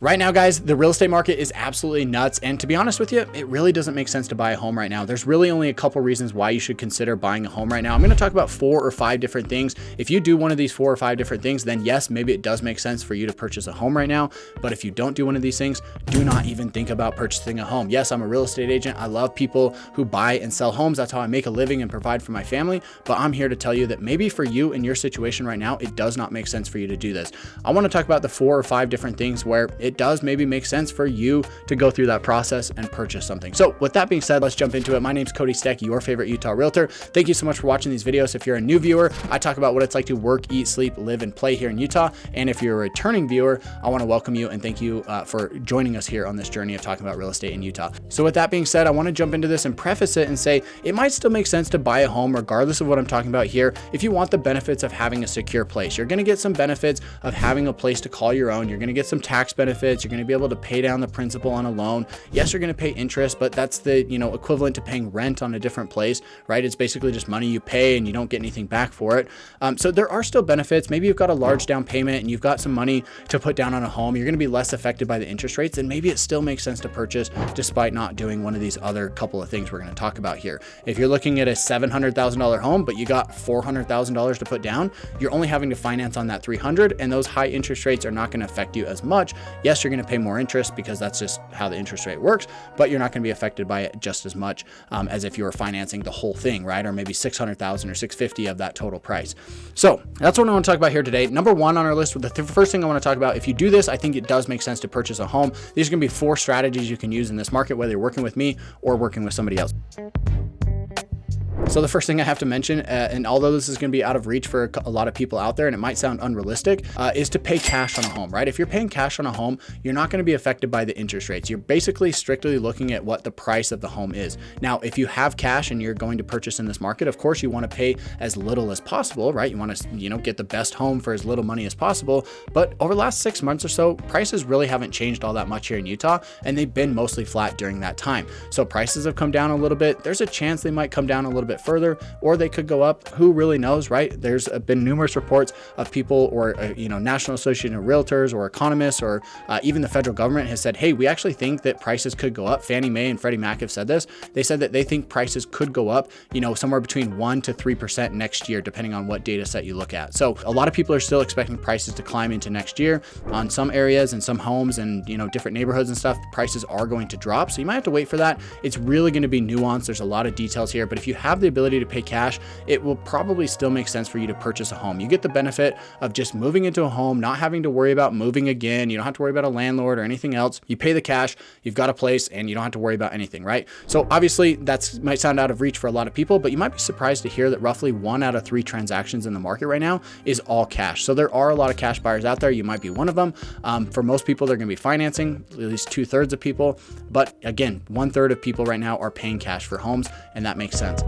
Right now, guys, the real estate market is absolutely nuts. And to be honest with you, it really doesn't make sense to buy a home right now. There's really only a couple reasons why you should consider buying a home right now. I'm going to talk about 4 or 5 different things. If you do one of these 4 or 5 different things, then yes, maybe it does make sense for you to purchase a home right now. But if you don't do one of these things, do not even think about purchasing a home. Yes, I'm a real estate agent. I love people who buy and sell homes. That's how I make a living and provide for my family. But I'm here to tell you that maybe for you in your situation right now, it does not make sense for you to do this. I want to talk about the 4 or 5 different things where it does maybe make sense for you to go through that process and purchase something. So with that being said, let's jump into it. My name's Cody Steck, your favorite Utah realtor. Thank you so much for watching these videos. If you're a new viewer, I talk about what it's like to work, eat, sleep, live, and play here in Utah. And if you're a returning viewer, I want to welcome you and thank you for joining us here on this journey of talking about real estate in Utah. So with that being said, I want to jump into this and preface it and say it might still make sense to buy a home regardless of what I'm talking about here. If you want the benefits of having a secure place, you're going to get some benefits of having a place to call your own. You're going to get some tax benefits. You're going to be able to pay down the principal on a loan. Yes, you're going to pay interest, but that's the, equivalent to paying rent on a different place, right? It's basically just money you pay and you don't get anything back for it. So there are still benefits. Maybe you've got a large down payment and you've got some money to put down on a home. You're going to be less affected by the interest rates, and maybe it still makes sense to purchase despite not doing one of these other couple of things we're going to talk about here. If you're looking at a $700,000 home, but you got $400,000 to put down, you're only having to finance on that $300,000, and those high interest rates are not going to affect you as much. Yes, you're going to pay more interest because that's just how the interest rate works, but you're not going to be affected by it just as much as if you were financing the whole thing, right? Or maybe $600,000 or $650,000 of that total price. So that's what I want to talk about here today. Number 1 on our list, the first thing I want to talk about, if you do this, I think it does make sense to purchase a home. These are going to be 4 strategies you can use in this market, whether you're working with me or working with somebody else. So the first thing I have to mention, and although this is going to be out of reach for a lot of people out there, and it might sound unrealistic, is to pay cash on a home, right? If you're paying cash on a home, you're not going to be affected by the interest rates. You're basically strictly looking at what the price of the home is. Now, if you have cash and you're going to purchase in this market, of course, you want to pay as little as possible, right? You want to, get the best home for as little money as possible. But over the last 6 months or so, prices really haven't changed all that much here in Utah, and they've been mostly flat during that time. So prices have come down a little bit. There's a chance they might come down a little bit further, or they could go up. Who really knows, right? There's been numerous reports of people or, National Association of Realtors or economists or even the federal government has said, hey, we actually think that prices could go up. Fannie Mae and Freddie Mac have said this. They said that they think prices could go up, somewhere between 1 to 3% next year, depending on what data set you look at. So a lot of people are still expecting prices to climb into next year. On some areas and some homes and, different neighborhoods and stuff, prices are going to drop. So you might have to wait for that. It's really going to be nuanced. There's a lot of details here, but if you have the ability to pay cash, it will probably still make sense for you to purchase a home. You get the benefit of just moving into a home, not having to worry about moving again. You don't have to worry about a landlord or anything else. You pay the cash, you've got a place, and you don't have to worry about anything, right? So obviously that might sound out of reach for a lot of people, but you might be surprised to hear that roughly 1 out of 3 transactions in the market right now is all cash. So there are a lot of cash buyers out there. You might be one of them. For most people, they're going to be financing, at least 2/3 of people. But again, 1/3 of people right now are paying cash for homes, and that makes sense.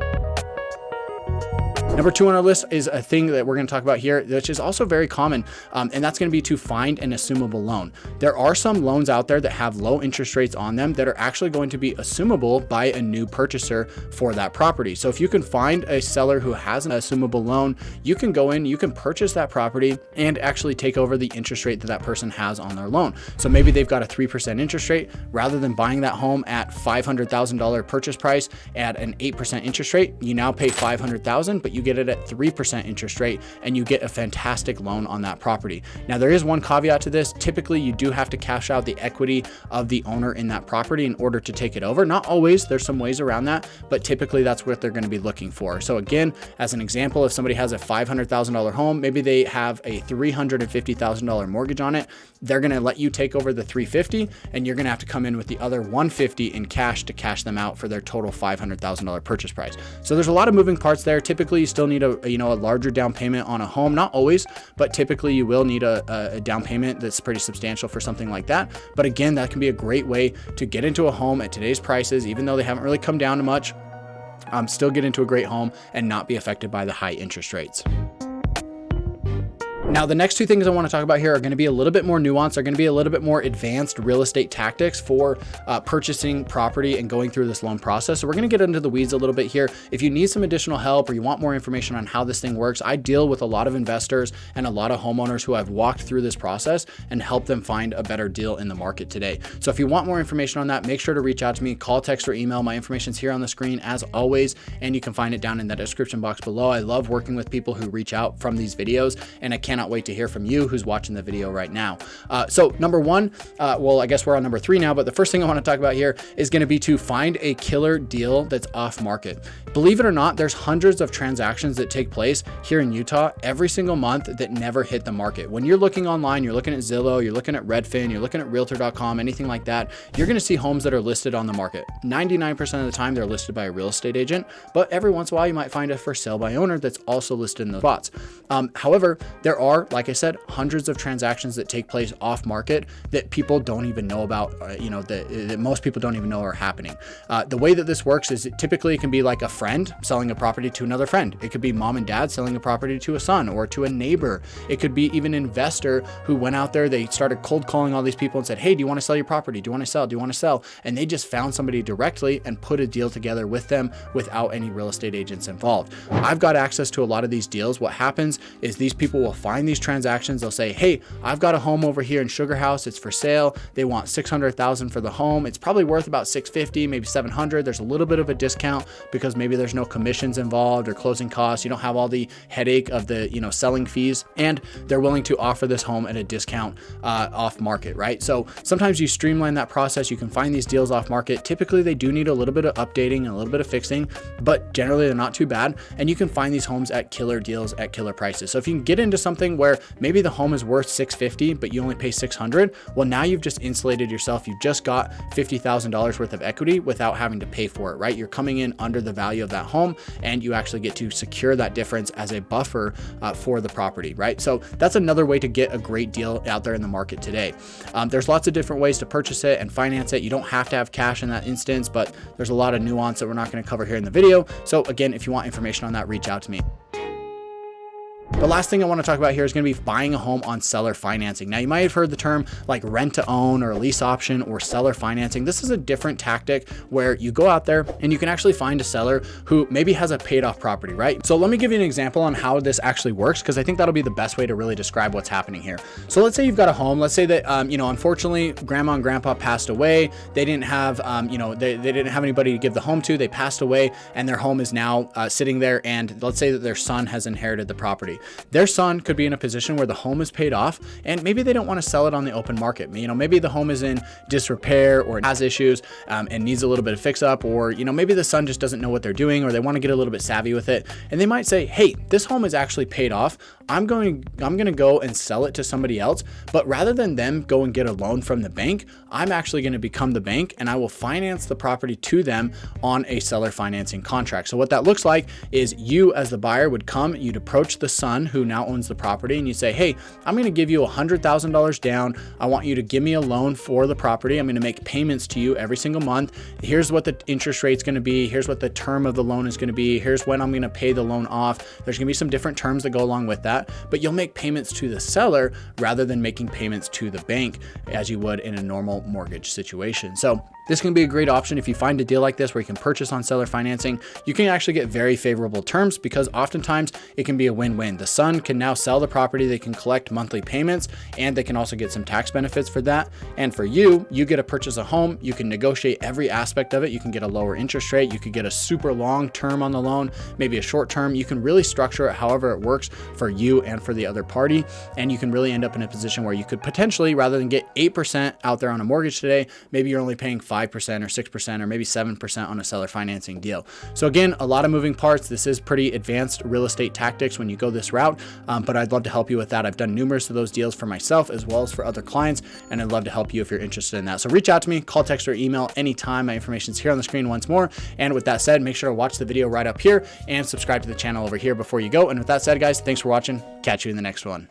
Number 2 on our list is a thing that we're going to talk about here, which is also very common, and that's going to be to find an assumable loan. There are some loans out there that have low interest rates on them that are actually going to be assumable by a new purchaser for that property. So if you can find a seller who has an assumable loan, you can go in, you can purchase that property and actually take over the interest rate that person has on their loan. So maybe they've got a 3% interest rate. Rather than buying that home at $500,000 purchase price at an 8% interest rate, you now pay $500,000, but you get it at 3% interest rate and you get a fantastic loan on that property. Now, there is one caveat to this. Typically, you do have to cash out the equity of the owner in that property in order to take it over. Not always, there's some ways around that, but typically that's what they're going to be looking for. So again, as an example, if somebody has a $500,000 home, maybe they have a $350,000 mortgage on it, they're going to let you take over the $350,000 and you're going to have to come in with the other $150,000 in cash to cash them out for their total $500,000 purchase price. So there's a lot of moving parts there. Typically, you still need a larger down payment on a home. Not always, but typically you will need a down payment that's pretty substantial for something like that. But again, that can be a great way to get into a home at today's prices, even though they haven't really come down to much. Still get into a great home and not be affected by the high interest rates. Now, the next two things I want to talk about here are going to be a little bit more nuanced, are going to be a little bit more advanced real estate tactics for purchasing property and going through this loan process. So we're going to get into the weeds a little bit here. If you need some additional help or you want more information on how this thing works, I deal with a lot of investors and a lot of homeowners who I've walked through this process and helped them find a better deal in the market today. So if you want more information on that, make sure to reach out to me, call, text, or email. My information's here on the screen as always, and you can find it down in the description box below. I love working with people who reach out from these videos, and I cannot wait to hear from you who's watching the video right now. So number one, well, I guess we're on number 3 now, but the first thing I want to talk about here is going to be to find a killer deal that's off market. Believe it or not, there's hundreds of transactions that take place here in Utah every single month that never hit the market. When you're looking online, you're looking at Zillow, you're looking at Redfin, you're looking at realtor.com, anything like that, you're going to see homes that are listed on the market. 99% of the time they're listed by a real estate agent, but every once in a while you might find a for sale by owner that's also listed in those spots. However, there are, like I said, hundreds of transactions that take place off market that people don't even know about, that most people don't even know are happening. The way that this works is typically it can be like a friend selling a property to another friend. It could be mom and dad selling a property to a son or to a neighbor. It could be even an investor who went out there, they started cold calling all these people and said, hey, do you want to sell your property? Do you want to sell? Do you want to sell? And they just found somebody directly and put a deal together with them without any real estate agents involved. I've got access to a lot of these deals. What happens is these people will find these transactions. They'll say, hey, I've got a home over here in Sugar House. It's for sale. They want $600,000 for the home. It's probably worth about $650,000, maybe $700,000. There's a little bit of a discount because maybe there's no commissions involved or closing costs. You don't have all the headache of the, selling fees, and they're willing to offer this home at a discount off market, right? So sometimes you streamline that process. You can find these deals off market. Typically they do need a little bit of updating and a little bit of fixing, but generally they're not too bad. And you can find these homes at killer deals at killer prices. So if you can get into something where maybe the home is worth $650,000, but you only pay $600,000, well, now you've just insulated yourself. You've just got $50,000 worth of equity without having to pay for it, right? You're coming in under the value of that home, and you actually get to secure that difference as a buffer for the property, right? So that's another way to get a great deal out there in the market today. There's lots of different ways to purchase it and finance it. You don't have to have cash in that instance, but there's a lot of nuance that we're not going to cover here in the video. So again, if you want information on that, reach out to me. The last thing I want to talk about here is going to be buying a home on seller financing. Now, you might have heard the term like rent to own or a lease option or seller financing. This is a different tactic where you go out there and you can actually find a seller who maybe has a paid off property, right? So let me give you an example on how this actually works, because I think that'll be the best way to really describe what's happening here. So let's say you've got a home. Let's say that, unfortunately, grandma and grandpa passed away. They didn't have, they didn't have anybody to give the home to. They passed away and their home is now sitting there. And let's say that their son has inherited the property. Their son could be in a position where the home is paid off and maybe they don't want to sell it on the open market. Maybe the home is in disrepair or has issues and needs a little bit of fix up, or, maybe the son just doesn't know what they're doing, or they want to get a little bit savvy with it. And they might say, hey, this home is actually paid off. I'm going to go and sell it to somebody else, but rather than them go and get a loan from the bank, I'm actually going to become the bank and I will finance the property to them on a seller financing contract. So what that looks like is you as the buyer would come, you'd approach the son who now owns the property, and you say, hey, I'm going to give you $100,000 down. I want you to give me a loan for the property. I'm going to make payments to you every single month. Here's what the interest rate's going to be. Here's what the term of the loan is going to be. Here's when I'm going to pay the loan off. There's going to be some different terms that go along with that, but you'll make payments to the seller rather than making payments to the bank as you would in a normal mortgage situation. So this can be a great option if you find a deal like this where you can purchase on seller financing. You can actually get very favorable terms because oftentimes it can be a win-win. The son can now sell the property, they can collect monthly payments, and they can also get some tax benefits for that. And for you, you get to purchase a home. You can negotiate every aspect of it. You can get a lower interest rate. You could get a super long term on the loan, maybe a short term. You can really structure it however it works for you and for the other party. And you can really end up in a position where you could potentially, rather than get 8% out there on a mortgage today, maybe you're only paying 5% or 6% or maybe 7% on a seller financing deal. So again, a lot of moving parts. This is pretty advanced real estate tactics when you go this route, but I'd love to help you with that. I've done numerous of those deals for myself as well as for other clients, and I'd love to help you if you're interested in that. So reach out to me, call, text, or email anytime. My information is here on the screen once more. And with that said, make sure to watch the video right up here and subscribe to the channel over here before you go. And with that said, guys, thanks for watching. Catch you in the next one.